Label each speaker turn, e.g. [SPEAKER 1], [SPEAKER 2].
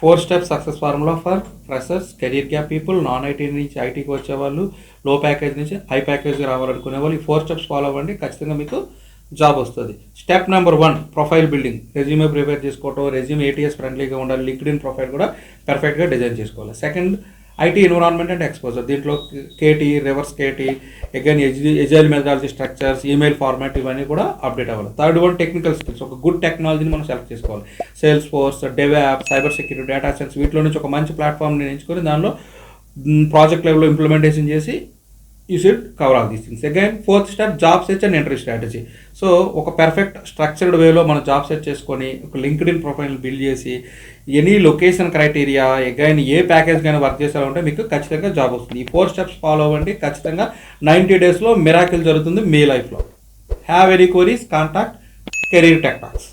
[SPEAKER 1] 4 step success formula for freshers, career gap people, non IT నుంచి ఐటీకి వచ్చేవాళ్ళు, లో ప్యాకేజ్ నుంచి హై ప్యాకేజ్కి రావాలనుకునే వాళ్ళు ఈ 4 స్టెప్స్ ఫాలో అవ్వండి, ఖచ్చితంగా మీకు జాబ్ వస్తుంది. Step number 1 profile building. Resume prepare చేసుకోవటం, రెజ్యూమ్ ఏటీఎస్ ఫ్రెండ్లీగా ఉండాలి, లింక్డ్ఇన్ ప్రొఫైల్ కూడా పర్ఫెక్ట్గా డిజైన్ చేసుకోవాలి. Second IT environment and exposure. దీంట్లో KT, reverse KT, again agile methodology structures, email format ఇవన్నీ కూడా అప్డేట్ అవ్వాలి. Third one technical skills. ఒక గుడ్ టెక్నాలజీని మనం సెలెక్ట్ చేసుకోవాలి. Salesforce, DevOps, cyber security, data science వీటిలో నుంచి ఒక మంచి ప్లాట్ఫామ్ని ఎంచుకొని దానిలో ప్రాజెక్ట్ లెవెల్లో ఇంప్లిమెంటేషన్ చేసి you should cover all these things. Again 4th step job search and entry strategy. So ఒక పర్ఫెక్ట్ స్ట్రక్చర్డ్ వేలో మనం జాబ్ సెర్చ్ చేసుకొని ఒక లింక్డ్ఇన్ ప్రొఫైల్ బిల్డ్ చేసి ఎనీ లొకేషన్ క్రైటీరియా అగైన్ ఏ ప్యాకేజ్ కానీ వర్క్ చేసేవాలంటే మీకు ఖచ్చితంగా జాబ్ వస్తుంది. ఈ 4 స్టెప్స్ ఫాలో అవ్వండి, ఖచ్చితంగా 90 డేస్లో మిరాకిల్ జరుగుతుంది మీ లైఫ్లో. Have any queries, contact career tech talks.